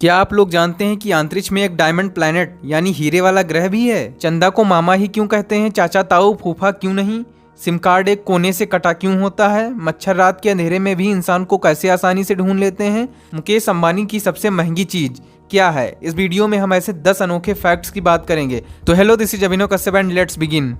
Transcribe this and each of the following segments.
क्या आप लोग जानते हैं कि अंतरिक्ष में एक डायमंड प्लैनेट यानी हीरे वाला ग्रह भी है? चंदा को मामा ही क्यों कहते हैं, चाचा ताऊ फूफा क्यों नहीं? सिम कार्ड एक कोने से कटा क्यों होता है? मच्छर रात के अंधेरे में भी इंसान को कैसे आसानी से ढूंढ लेते हैं? मुकेश अंबानी की सबसे महंगी चीज क्या है? इस वीडियो में हम ऐसे 10 अनोखे फैक्ट्स की बात करेंगे। तो hello, this is Abhinav Kashyap and let's begin.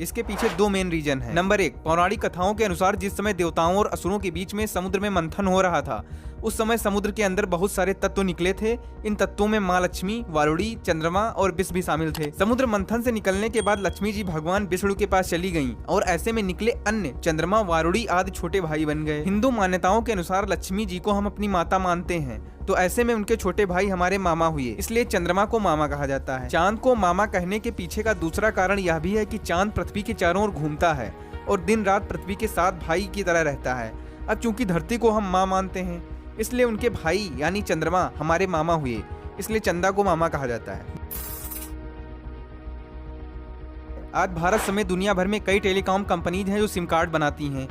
इसके पीछे दो मेन रीजन है। नंबर 1, पौराणिक कथाओं के अनुसार जिस समय देवताओं और असुरों के बीच में समुद्र में मंथन हो रहा था, उस समय समुद्र के अंदर बहुत सारे तत्व निकले थे। इन तत्वों में माँ लक्ष्मी, वारुणी, चंद्रमा और विष भी शामिल थे। समुद्र मंथन से निकलने के बाद लक्ष्मी जी भगवान विष्णु के पास चली गईं और ऐसे में निकले अन्य चंद्रमा, वारुणी आदि छोटे भाई बन गए। हिंदू मान्यताओं के अनुसार लक्ष्मी जी को हम अपनी माता मानते हैं, तो ऐसे में उनके छोटे भाई हमारे मामा हुए, इसलिए चंद्रमा को मामा कहा जाता है। चांद को मामा कहने के पीछे का दूसरा कारण यह भी है कि चांद पृथ्वी के चारों ओर घूमता है और दिन रात पृथ्वी के साथ भाई की तरह रहता है। अब चूंकि धरती को हम माँ मानते हैं, इसलिए उनके भाई यानी चंद्रमा हमारे मामा हुए, इसलिए चंदा को मामा कहा जाता है। आज भारत समेत दुनिया भर में कई टेलीकॉम कंपनीज हैं जो सिम कार्ड बनाती हैं।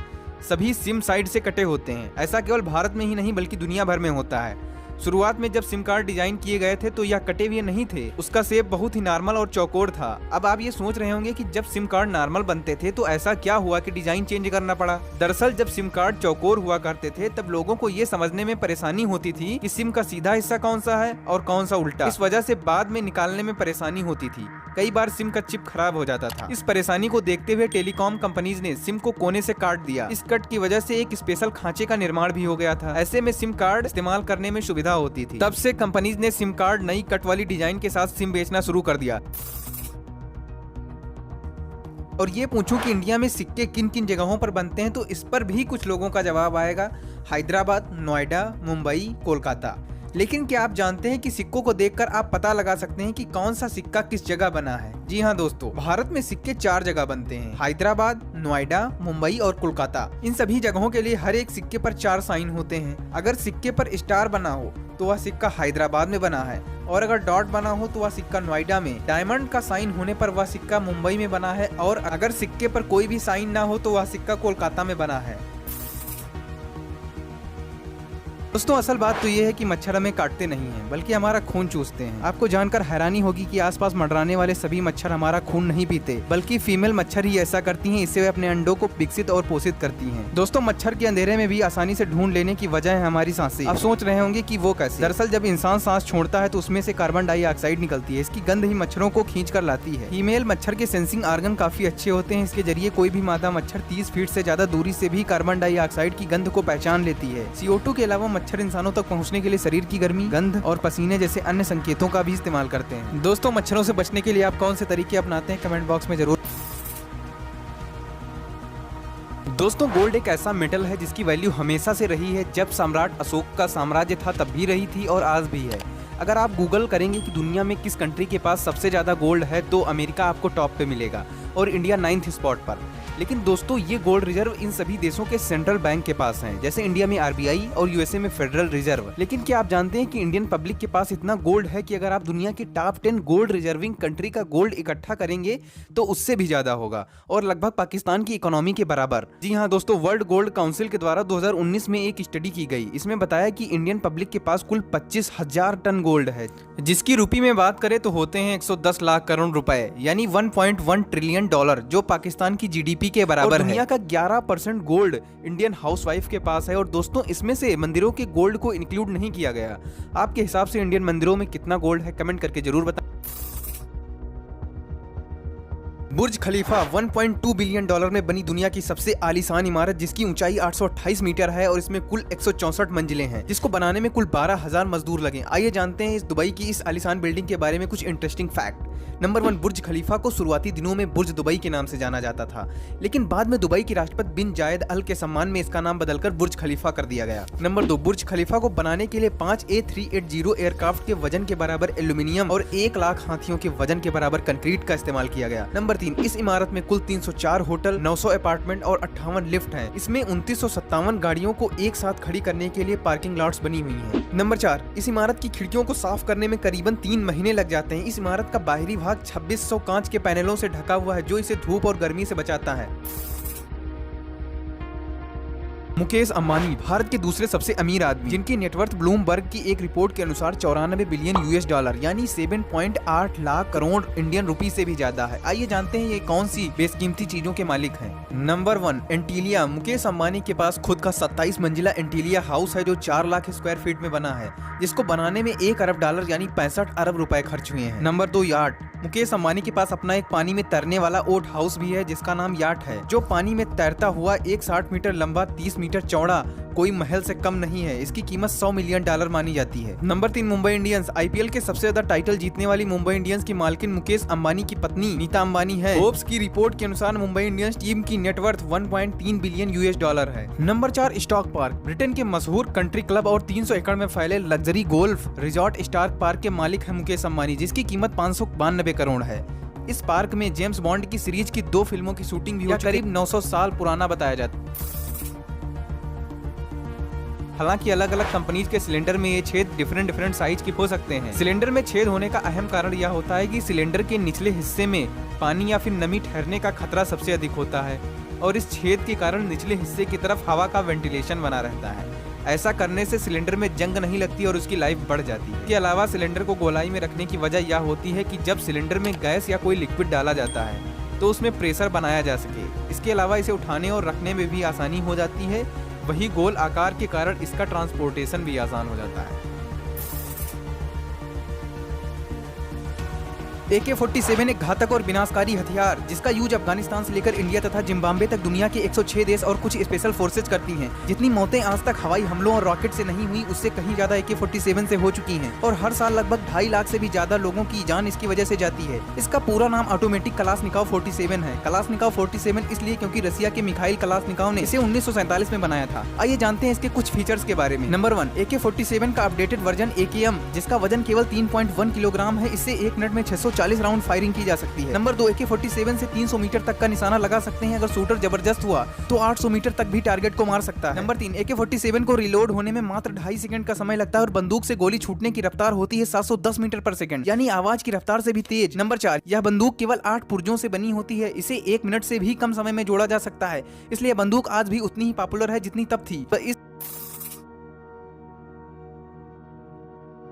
सभी सिम साइड से कटे होते हैं। ऐसा केवल भारत में ही नहीं बल्कि दुनिया भर में होता है। शुरुआत में जब सिम कार्ड डिजाइन किए गए थे तो यह कटे हुए नहीं थे, उसका शेप बहुत ही नॉर्मल और चौकोर था। अब आप ये सोच रहे होंगे कि जब सिम कार्ड नॉर्मल बनते थे तो ऐसा क्या हुआ कि डिजाइन चेंज करना पड़ा? दरअसल जब सिम कार्ड चौकोर हुआ करते थे तब लोगों को ये समझने में परेशानी होती थी कि सिम का सीधा हिस्सा कौन सा है और कौन सा उल्टा। इस वजह से बाद में निकालने में परेशानी होती थी। कई बार सिम का चिप खराब हो जाता था। इस परेशानी को देखते हुए टेलीकॉम कंपनीज ने सिम को कोने से काट दिया। इस कट की वजह से एक स्पेशल खांचे का निर्माण भी हो गया था। ऐसे में सिम कार्ड इस्तेमाल करने में सुविधा होती थी। तब से कंपनीज ने सिम कार्ड नई कट वाली डिजाइन के साथ सिम बेचना शुरू कर दिया। और ये पूछूं कि इंडिया में सिक्के किन किन जगहों पर बनते हैं, तो इस पर भी कुछ लोगों का जवाब आएगा। हैदराबाद, नोएडा, मुंबई, कोलकाता। लेकिन क्या आप जानते हैं कि सिक्कों को देखकर आप पता लगा सकते हैं कि कौन सा सिक्का किस जगह बना है? जी हाँ दोस्तों, भारत में सिक्के 4 जगह बनते हैं: हैदराबाद, नोएडा, मुंबई और कोलकाता। इन सभी जगहों के लिए हर एक सिक्के पर 4 साइन होते हैं। अगर सिक्के पर स्टार बना हो तो वह सिक्का हैदराबाद में बना है, और अगर डॉट बना हो तो वह सिक्का नोएडा में, डायमंड का साइन होने पर वह सिक्का मुंबई में बना है, और अगर सिक्के पर कोई भी साइन ना हो तो वह सिक्का कोलकाता में बना है। दोस्तों, असल बात तो ये है कि मच्छर हमें काटते नहीं हैं बल्कि हमारा खून चूसते हैं। आपको जानकर हैरानी होगी कि आसपास मंडराने वाले सभी मच्छर हमारा खून नहीं पीते, बल्कि फीमेल मच्छर ही ऐसा करती हैं। इससे वे अपने अंडों को विकसित और पोषित करती हैं। दोस्तों, मच्छर के अंधेरे में भी आसानी से ढूंढ लेने की वजह है हमारी सांसें। आप सोच रहे होंगे कि वो कैसे? दरअसल जब इंसान सांस छोड़ता है तो उसमें से कार्बन डाइऑक्साइड निकलती है। इसकी गंध ही मच्छरों को खींच कर लाती है। फीमेल मच्छर के सेंसिंग ऑर्गन काफी अच्छे होते हैं। इसके जरिए कोई भी मादा मच्छर 30 फीट से ज्यादा दूरी से भी कार्बन डाइऑक्साइड की गंध को पहचान लेती है। CO2 के अलावा मच्छर इंसानों तक पहुंचने के लिए शरीर की गर्मी, गंध और पसीने जैसे अन्य संकेतों का भी इस्तेमाल करते हैं। दोस्तों, मच्छरों से बचने के लिए आप कौन से तरीके अपनाते हैं? कमेंट बॉक्स में जरूर। दोस्तों, गोल्ड एक ऐसा मेटल है जिसकी वैल्यू हमेशा से रही है। जब सम्राट अशोक का साम्राज्य था तब भी रही थी और आज भी है। अगर आप गूगल करेंगे कि दुनिया में किस कंट्री के पास सबसे ज्यादा गोल्ड है तो अमेरिका आपको टॉप पे मिलेगा और इंडिया 9th स्पॉट पर। लेकिन दोस्तों, ये गोल्ड रिजर्व इन सभी देशों के सेंट्रल बैंक के पास हैं, जैसे इंडिया में RBI और USA में फेडरल रिजर्व। लेकिन क्या आप जानते हैं कि इंडियन पब्लिक के पास इतना गोल्ड है कि अगर आप दुनिया की टॉप 10 गोल्ड रिजर्विंग कंट्री का गोल्ड इकट्ठा करेंगे तो उससे भी ज्यादा होगा और लगभग पाकिस्तान की इकोनॉमी के बराबर। जी हाँ दोस्तों, वर्ल्ड गोल्ड काउंसिल के द्वारा 2019 में एक स्टडी की गई। इसमें बताया कि इंडियन पब्लिक के पास कुल 25,000 टन गोल्ड है, जिसकी रुपये में बात करें तो होते हैं 110 लाख करोड़ रुपए, यानी 1.1 ट्रिलियन डॉलर, जो पाकिस्तान की GDP के बराबर है। दुनिया का 11% गोल्ड इंडियन हाउसवाइफ के पास है। और दोस्तों, इसमें से मंदिरों के गोल्ड को इंक्लूड नहीं किया गया। आपके हिसाब से इंडियन मंदिरों में कितना गोल्ड है? कमेंट करके जरूर बताएं। बुर्ज खलीफा 1.2 बिलियन डॉलर में बनी दुनिया की सबसे आलीशान इमारत, जिसकी ऊंचाई 828 मीटर है और इसमें कुल 164 मंजिलें हैं, जिसको बनाने में कुल 12,000 मजदूर लगे। आइए जानते हैं इस दुबई की इस आलीशान बिल्डिंग के बारे में कुछ इंटरेस्टिंग फैक्ट। नंबर 1, बुर्ज खलीफा को शुरुआती दिनों में बुर्ज दुबई के नाम से जाना जाता था, लेकिन बाद में दुबई के राष्ट्रपति बिन जायद अल के सम्मान में इसका नाम बदलकर बुर्ज खलीफा कर दिया गया। नंबर 2, बुर्ज खलीफा को बनाने के लिए 5 A380 एयरक्राफ्ट के वजन के बराबर एल्यूमिनियम और 1 लाख हाथियों के वजन के बराबर कंक्रीट का इस्तेमाल किया गया। नंबर 3, इस इमारत में कुल 304 होटल, 900 अपार्टमेंट और 58 लिफ्ट हैं। इसमें 2957 गाड़ियों को एक साथ खड़ी करने के लिए पार्किंग लॉट्स बनी हुई हैं। नंबर 4, इस इमारत की खिड़कियों को साफ करने में करीबन 3 महीने लग जाते हैं। इस इमारत का बाहरी भाग 2600 कांच के पैनलों से ढका हुआ है, जो इसे धूप और गर्मी से बचाता है। मुकेश अंबानी भारत के दूसरे सबसे अमीर आदमी, जिनकी नेटवर्थ ब्लूमबर्ग की एक रिपोर्ट के अनुसार 94 बिलियन यूएस डॉलर यानी 7.8 लाख करोड़ इंडियन रुपी से भी ज्यादा है। आइए जानते हैं ये कौन सी बेशकीमती चीजों के मालिक हैं। नंबर 1, एंटीलिया। मुकेश अंबानी के पास खुद का 27 मंजिला एंटीलिया हाउस है जो 4 लाख स्क्वायर फीट में बना है, जिसको बनाने में 1 अरब डॉलर यानी 65 अरब रुपए खर्च हुए हैं। Number 2, yacht. मुकेश अंबानी के पास अपना एक पानी में तैरने वाला ओट हाउस भी है जिसका नाम याट है, जो पानी में तैरता हुआ एक 60 मीटर लंबा 30 मीटर चौड़ा कोई महल से कम नहीं है। इसकी कीमत 100 मिलियन डॉलर मानी जाती है। Number 3, Mumbai Indians. आईपीएल के सबसे ज्यादा टाइटल जीतने वाली मुंबई इंडियंस की मालकिन मुकेश अंबानी की पत्नी नीता अंबानी है। फोर्ब्स की रिपोर्ट के अनुसार मुंबई इंडियंस टीम की नेटवर्थ 1.3 बिलियन यूएस डॉलर है। Number 4, Stoke Park. ब्रिटेन के मशहूर कंट्री क्लब और 300 एकड़ में फैले luxury golf resort Stoke Park के मालिक है मुकेश अंबानी, जिसकी कीमत 592 करोड़ है। इस पार्क में जेम्स बॉन्ड की सीरीज की 2 फिल्मों की शूटिंग भी करीब 900 साल पुराना बताया जाता है। हालांकि अलग अलग कंपनीज के सिलेंडर में ये छेद डिफरेंट साइज के हो सकते हैं। सिलेंडर में छेद होने का अहम कारण यह होता है कि सिलेंडर के निचले हिस्से में पानी या फिर नमी ठहरने का खतरा सबसे अधिक होता है और इस छेद के कारण निचले हिस्से की तरफ हवा का वेंटिलेशन बना रहता है। ऐसा करने से सिलेंडर में जंग नहीं लगती और उसकी लाइफ बढ़ जाती है। इसके अलावा सिलेंडर को गोलाई में रखने की वजह यह होती है कि जब सिलेंडर में गैस या कोई लिक्विड डाला जाता है तो उसमें प्रेशर बनाया जा सके। इसके अलावा इसे उठाने और रखने में भी आसानी हो जाती है। वही गोल आकार के कारण इसका ट्रांसपोर्टेशन भी आसान हो जाता है। AK-47 एक घातक और विनाशकारी हथियार जिसका यूज अफगानिस्तान से लेकर इंडिया तथा जिम्बाब्वे तक दुनिया के 106 देश और कुछ स्पेशल फोर्सेज करती हैं। जितनी मौतें आज तक हवाई हमलों और रॉकेट से नहीं हुई, उससे कहीं ज्यादा AK-47 से हो चुकी हैं और हर साल लगभग 2.5 लाख से भी ज्यादा लोगों की जान इसकी वजह से जाती है। इसका पूरा नाम ऑटोमेटिक कलाशनिकोव 47 है। कलाशनिकोव 47 इसलिए क्योंकि रसिया के मिखाइल कलाशनिकोव ने इसे 1947 में बनाया था। आइए जानते हैं इसके कुछ फीचर्स के बारे में। नंबर 1, AK-47 का अपडेटेड वर्जन AKM, जिसका वजन केवल 3.1 किलोग्राम है। इससे 1 मिनट में 640 राउंड फायरिंग की जा सकती है। नंबर 2, AK-47 से 300 मीटर तक का निशाना लगा सकते हैं। अगर शूटर जबरदस्त हुआ तो 800 मीटर तक भी टारगेट को मार सकता है। नंबर 3, AK-47 को रिलोड होने में मात्र 2.5 सेकंड का समय लगता है और बंदूक से गोली छूटने की रफ्तार होती है 710 मीटर पर सेकंड, यानी आवाज की रफ्तार से भी तेज। नंबर 4, यह बंदूक केवल 8 पुर्जों से बनी होती है। इसे 1 मिनट से भी कम समय में जोड़ा जा सकता है, इसलिए बंदूक आज भी उतनी ही पॉपुलर है जितनी तब थी।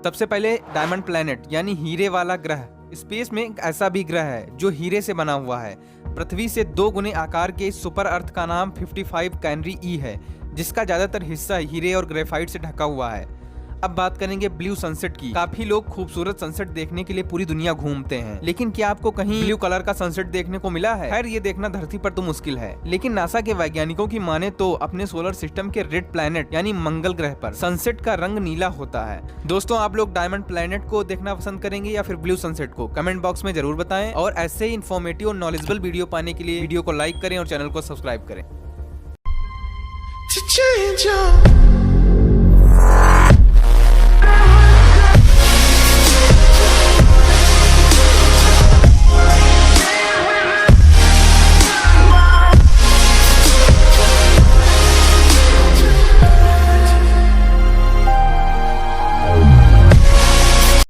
सबसे पहले डायमंड प्लैनेट यानी हीरे वाला ग्रह। स्पेस में एक ऐसा भी ग्रह है जो हीरे से बना हुआ है। पृथ्वी से 2 गुने आकार के इस सुपर अर्थ का नाम 55 कैनरी ई है, जिसका ज्यादातर हिस्सा हीरे और ग्रेफाइट से ढका हुआ है। अब बात करेंगे ब्लू सनसेट की। काफी लोग खूबसूरत सनसेट देखने के लिए पूरी दुनिया घूमते हैं, लेकिन क्या आपको कहीं ब्लू कलर का सनसेट देखने को मिला है? खैर, ये देखना धरती पर तो मुश्किल है, लेकिन नासा के वैज्ञानिकों की माने तो अपने सोलर सिस्टम के रेड प्लैनेट यानी मंगल ग्रह पर सनसेट का रंग नीला होता है। दोस्तों, आप लोग डायमंड प्लैनेट को देखना पसंद करेंगे या फिर ब्लू सनसेट को? कमेंट बॉक्स में जरूर बताएं और ऐसे ही इन्फॉर्मेटिव और नॉलेजेबल वीडियो पाने के लिए वीडियो को लाइक करें और चैनल को सब्सक्राइब करें।